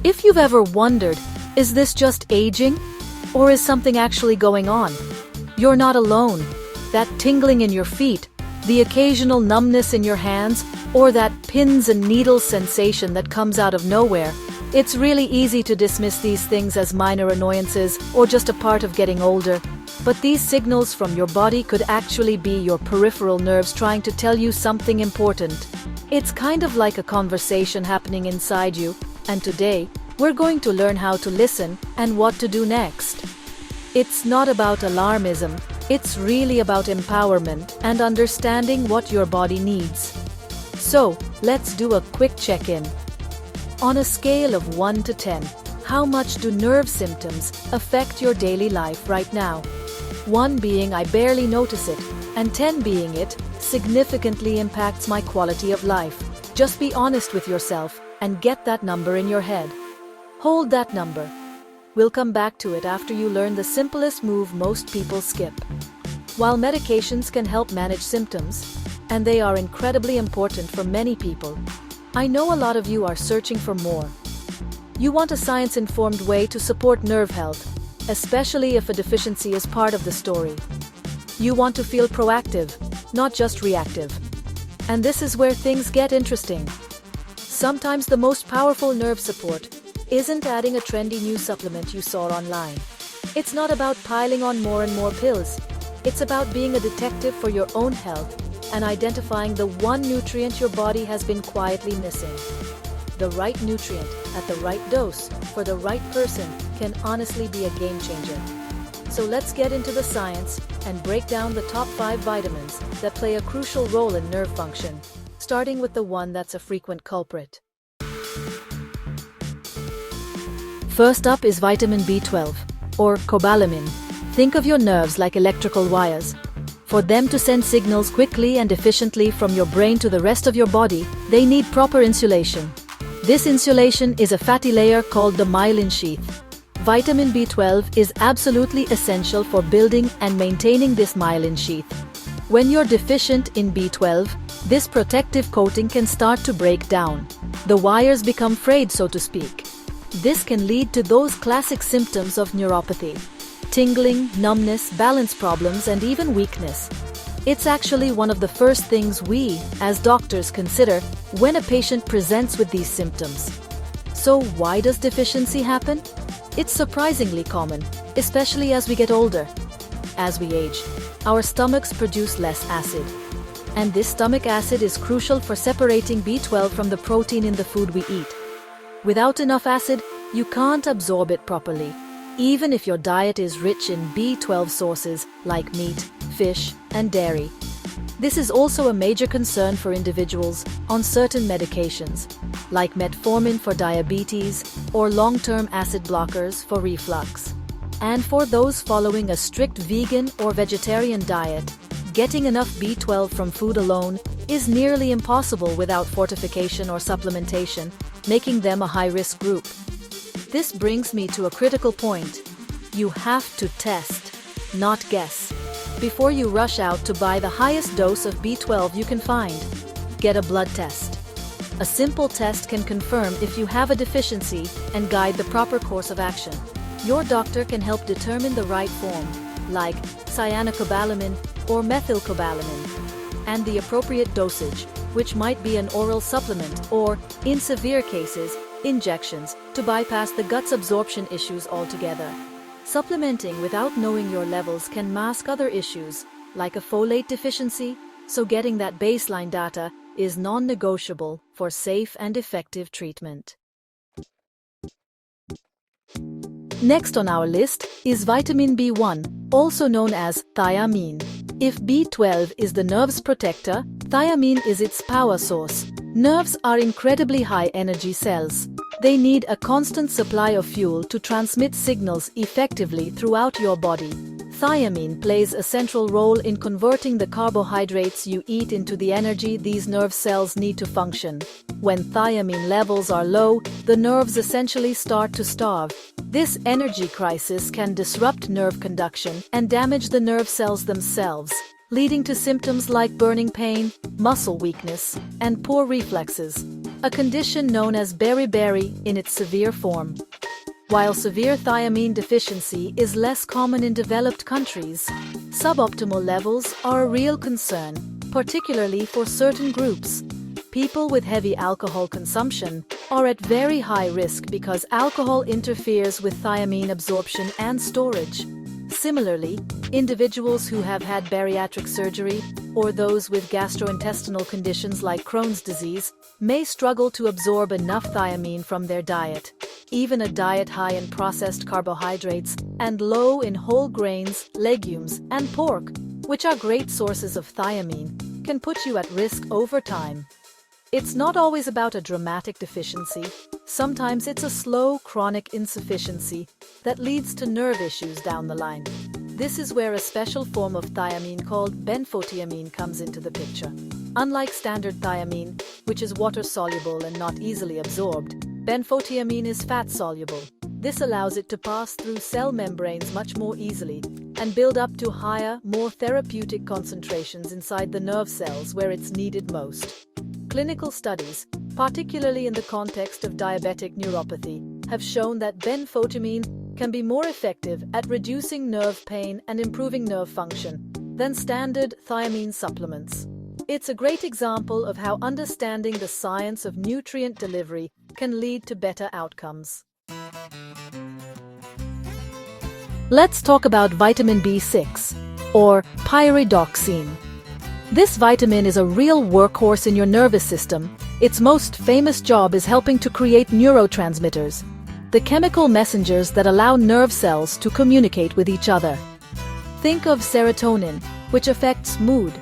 If you've ever wondered, is this just aging? Or is something actually going on? You're not alone. That tingling in your feet, the occasional numbness in your hands, or that pins and needles sensation that comes out of nowhere, it's really easy to dismiss these things as minor annoyances or just a part of getting older. But these signals from your body could actually be your peripheral nerves trying to tell you something important. It's kind of like a conversation happening inside you, and today, we're going to learn how to listen and what to do next. It's not about alarmism, it's really about empowerment and understanding what your body needs. So, let's do a quick check-in. On a scale of 1 to 10, how much do nerve symptoms affect your daily life right now? 1 being I barely notice it, and 10 being it significantly impacts my quality of life. Just be honest with yourself and get that number in your head. Hold that number. We'll come back to it after you learn the simplest move most people skip. While medications can help manage symptoms, and they are incredibly important for many people, I know a lot of you are searching for more. You want a science-informed way to support nerve health, especially if a deficiency is part of the story. You want to feel proactive, not just reactive. And this is where things get interesting. Sometimes the most powerful nerve support isn't adding a trendy new supplement you saw online. It's not about piling on more and more pills. It's about being a detective for your own health and identifying the one nutrient your body has been quietly missing. The right nutrient at the right dose for the right person can honestly be a game changer. So let's get into the science and break down the top 5 vitamins that play a crucial role in nerve function, starting with the one that's a frequent culprit. First up is vitamin B12, or cobalamin. Think of your nerves like electrical wires. For them to send signals quickly and efficiently from your brain to the rest of your body, they need proper insulation. This insulation is a fatty layer called the myelin sheath. Vitamin B12 is absolutely essential for building and maintaining this myelin sheath. When you're deficient in B12, this protective coating can start to break down. The wires become frayed, so to speak. This can lead to those classic symptoms of neuropathy: tingling, numbness, balance problems, and even weakness. It's actually one of the first things we, as doctors, consider when a patient presents with these symptoms. So why does deficiency happen? It's surprisingly common, especially as we get older. As we age, our stomachs produce less acid. And this stomach acid is crucial for separating B12 from the protein in the food we eat. Without enough acid, you can't absorb it properly, even if your diet is rich in B12 sources like meat, fish, and dairy. This is also a major concern for individuals on certain medications, like metformin for diabetes or long-term acid blockers for reflux. And for those following a strict vegan or vegetarian diet, getting enough B12 from food alone is nearly impossible without fortification or supplementation, making them a high-risk group. This brings me to a critical point. You have to test, not guess, before you rush out to buy the highest dose of B12 you can find. Get a blood test. A simple test can confirm if you have a deficiency and guide the proper course of action. Your doctor can help determine the right form, like cyanocobalamin or methylcobalamin, and the appropriate dosage, which might be an oral supplement or, in severe cases, injections to bypass the gut's absorption issues altogether. Supplementing without knowing your levels can mask other issues, like a folate deficiency, so getting that baseline data is non-negotiable for safe and effective treatment. Next on our list is vitamin B1, also known as thiamine. If B12 is the nerve's protector, thiamine is its power source. Nerves are incredibly high-energy cells. They need a constant supply of fuel to transmit signals effectively throughout your body. Thiamine plays a central role in converting the carbohydrates you eat into the energy these nerve cells need to function. When thiamine levels are low, the nerves essentially start to starve. This energy crisis can disrupt nerve conduction and damage the nerve cells themselves, leading to symptoms like burning pain, muscle weakness, and poor reflexes. a condition known as beriberi in its severe form. While severe thiamine deficiency is less common in developed countries, suboptimal levels are a real concern, particularly for certain groups. People with heavy alcohol consumption are at very high risk because alcohol interferes with thiamine absorption and storage. Similarly, individuals who have had bariatric surgery or those with gastrointestinal conditions like Crohn's disease may struggle to absorb enough thiamine from their diet. Even a diet high in processed carbohydrates and low in whole grains, legumes, and pork, which are great sources of thiamine, can put you at risk over time. It's not always about a dramatic deficiency. Sometimes it's a slow, chronic insufficiency that leads to nerve issues down the line. This is where a special form of thiamine called benfotiamine comes into the picture. Unlike standard thiamine, which is water-soluble and not easily absorbed, benfotiamine is fat-soluble. This allows it to pass through cell membranes much more easily and build up to higher, more therapeutic concentrations inside the nerve cells where it's needed most. Clinical studies, particularly in the context of diabetic neuropathy, have shown that benfotiamine can be more effective at reducing nerve pain and improving nerve function than standard thiamine supplements. It's a great example of how understanding the science of nutrient delivery can lead to better outcomes. Let's talk about vitamin B6, or pyridoxine. This vitamin is a real workhorse in your nervous system. Its most famous job is helping to create neurotransmitters, the chemical messengers that allow nerve cells to communicate with each other. Think of serotonin, which affects mood,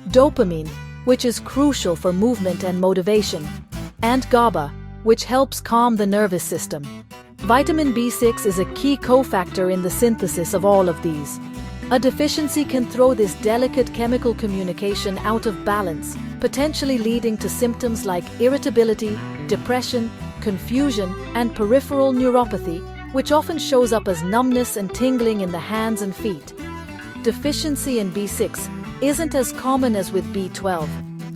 dopamine, which is crucial for movement and motivation, and GABA, which helps calm the nervous system. Vitamin B6 is a key cofactor in the synthesis of all of these. A deficiency can throw this delicate chemical communication out of balance, potentially leading to symptoms like irritability, depression, confusion, and peripheral neuropathy, which often shows up as numbness and tingling in the hands and feet. Deficiency in B6 isn't as common as with B12,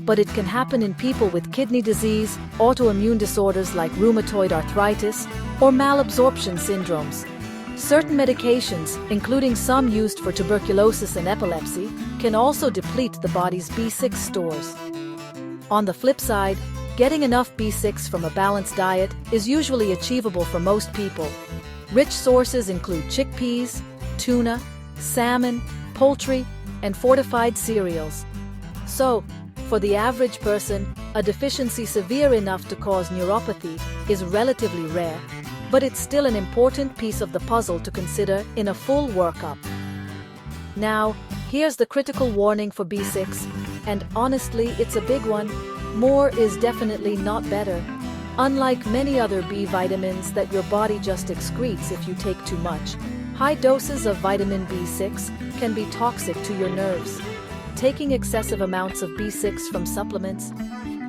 but it can happen in people with kidney disease, autoimmune disorders like rheumatoid arthritis, or malabsorption syndromes. Certain medications, including some used for tuberculosis and epilepsy, can also deplete the body's B6 stores. On the flip side, getting enough B6 from a balanced diet is usually achievable for most people. Rich sources include chickpeas, tuna, salmon, poultry, and fortified cereals. So, for the average person, a deficiency severe enough to cause neuropathy is relatively rare, but it's still an important piece of the puzzle to consider in a full workup. Now, here's the critical warning for B6, and honestly, it's a big one. More is definitely not better. Unlike many other B vitamins that your body just excretes if you take too much, high doses of vitamin B6 can be toxic to your nerves. Taking excessive amounts of B6 from supplements,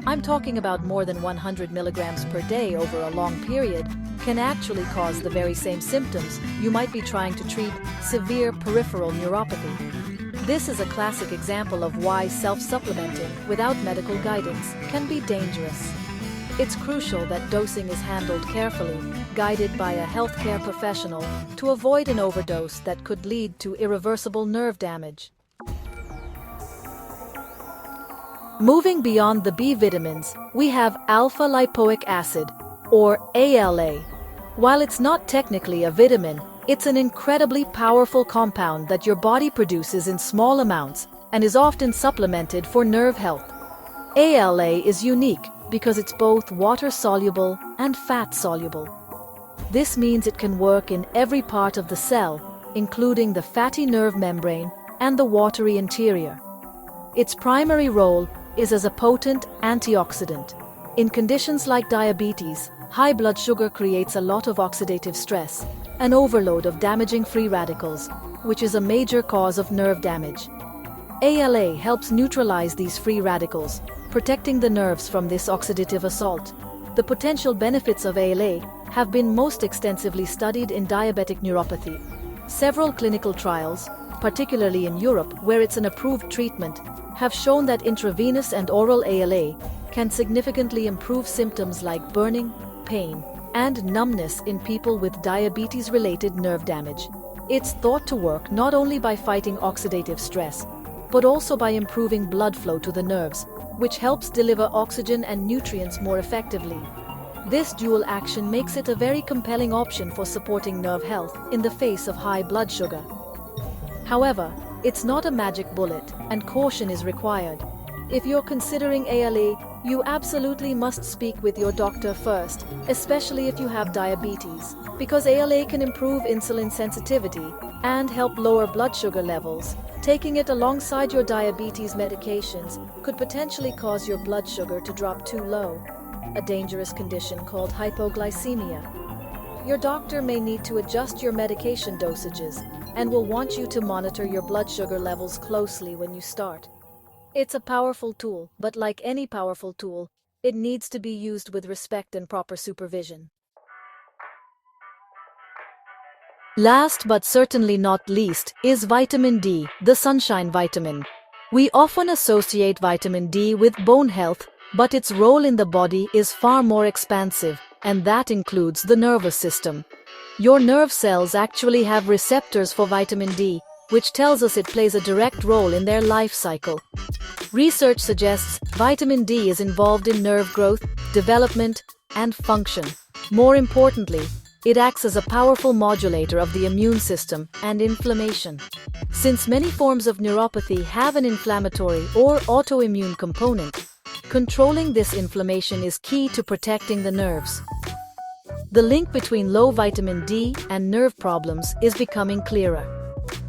I'm talking about more than 100 milligrams per day over a long period, can actually cause the very same symptoms you might be trying to treat: severe peripheral neuropathy. This is a classic example of why self-supplementing without medical guidance can be dangerous. It's crucial that dosing is handled carefully, guided by a healthcare professional, to avoid an overdose that could lead to irreversible nerve damage. Moving beyond the B vitamins, we have alpha-lipoic acid, or ALA. While it's not technically a vitamin, it's an incredibly powerful compound that your body produces in small amounts and is often supplemented for nerve health. ALA is unique because it's both water-soluble and fat-soluble. This means it can work in every part of the cell, including the fatty nerve membrane and the watery interior. Its primary role is as a potent antioxidant. In conditions like diabetes, high blood sugar creates a lot of oxidative stress, an overload of damaging free radicals, which is a major cause of nerve damage. ALA helps neutralize these free radicals, protecting the nerves from this oxidative assault. The potential benefits of ALA have been most extensively studied in diabetic neuropathy. Several clinical trials, particularly in Europe where it's an approved treatment, have shown that intravenous and oral ALA can significantly improve symptoms like burning, pain, and numbness in people with diabetes-related nerve damage. It's thought to work not only by fighting oxidative stress, but also by improving blood flow to the nerves, which helps deliver oxygen and nutrients more effectively. This dual action makes it a very compelling option for supporting nerve health in the face of high blood sugar. However, it's not a magic bullet, and caution is required. If you're considering ALA, you absolutely must speak with your doctor first, especially if you have diabetes, because ALA can improve insulin sensitivity and help lower blood sugar levels. Taking it alongside your diabetes medications could potentially cause your blood sugar to drop too low, a dangerous condition called hypoglycemia. Your doctor may need to adjust your medication dosages and will want you to monitor your blood sugar levels closely when you start. It's a powerful tool, but like any powerful tool, it needs to be used with respect and proper supervision. Last but certainly not least is vitamin D, the sunshine vitamin. We often associate vitamin D with bone health, but its role in the body is far more expansive, and that includes the nervous system. Your nerve cells actually have receptors for vitamin D, which tells us it plays a direct role in their life cycle. Research suggests vitamin D is involved in nerve growth, development, and function. More importantly, it acts as a powerful modulator of the immune system and inflammation. Since many forms of neuropathy have an inflammatory or autoimmune component, controlling this inflammation is key to protecting the nerves. The link between low vitamin D and nerve problems is becoming clearer.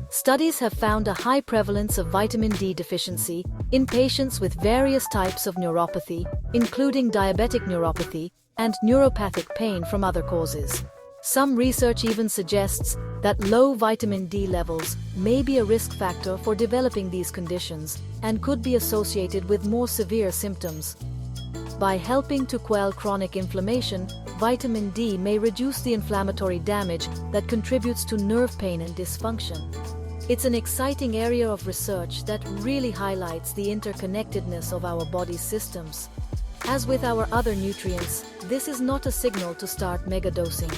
Studies have found a high prevalence of vitamin D deficiency in patients with various types of neuropathy, including diabetic neuropathy and neuropathic pain from other causes. Some research even suggests that low vitamin D levels may be a risk factor for developing these conditions and could be associated with more severe symptoms. By helping to quell chronic inflammation, vitamin D may reduce the inflammatory damage that contributes to nerve pain and dysfunction. It's an exciting area of research that really highlights the interconnectedness of our body's systems. As with our other nutrients, this is not a signal to start megadosing.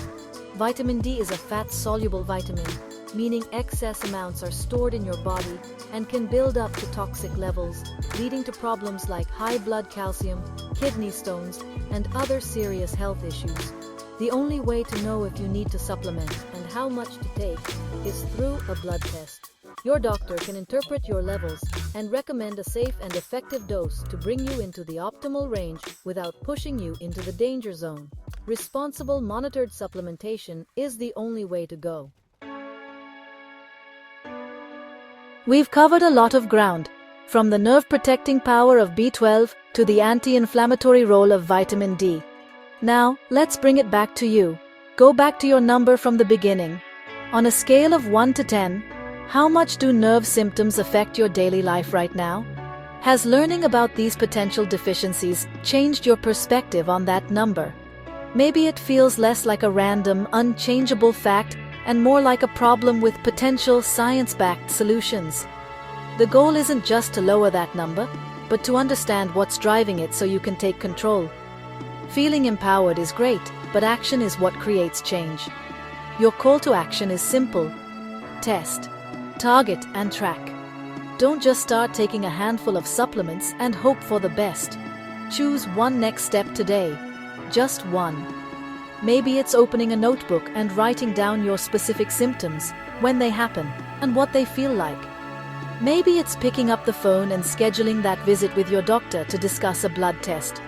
Vitamin D is a fat-soluble vitamin, meaning excess amounts are stored in your body and can build up to toxic levels, leading to problems like high blood calcium, kidney stones, and other serious health issues. The only way to know if you need to supplement and how much to take is through a blood test. Your doctor can interpret your levels and recommend a safe and effective dose to bring you into the optimal range without pushing you into the danger zone. Responsible monitored supplementation is the only way to go. We've covered a lot of ground, from the nerve-protecting power of B12 to the anti-inflammatory role of vitamin D. Now, let's bring it back to you. Go back to your number from the beginning. On a scale of 1 to 10, how much do nerve symptoms affect your daily life right now? Has learning about these potential deficiencies changed your perspective on that number? Maybe it feels less like a random, unchangeable fact and more like a problem with potential science-backed solutions. The goal isn't just to lower that number, but to understand what's driving it so you can take control. Feeling empowered is great, but action is what creates change. Your call to action is simple. Test, target, and track. Don't just start taking a handful of supplements and hope for the best. Choose one next step today. Just one. Maybe it's opening a notebook and writing down your specific symptoms, when they happen, and what they feel like. Maybe it's picking up the phone and scheduling that visit with your doctor to discuss a blood test.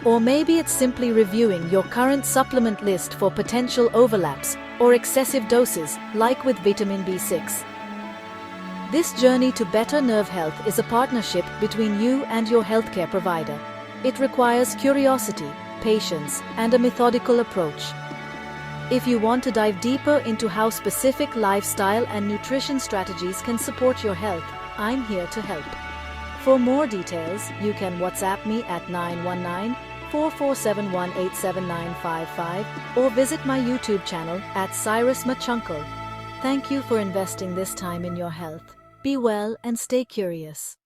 Or maybe it's simply reviewing your current supplement list for potential overlaps or excessive doses, like with vitamin B6. This journey to better nerve health is a partnership between you and your healthcare provider. It requires curiosity, patience, and a methodical approach. If you want to dive deeper into how specific lifestyle and nutrition strategies can support your health, I'm here to help. For more details, you can WhatsApp me at 919-4471-87955 or visit my YouTube channel at Cyrus Machunkel. Thank you for investing this time in your health. Be well and stay curious.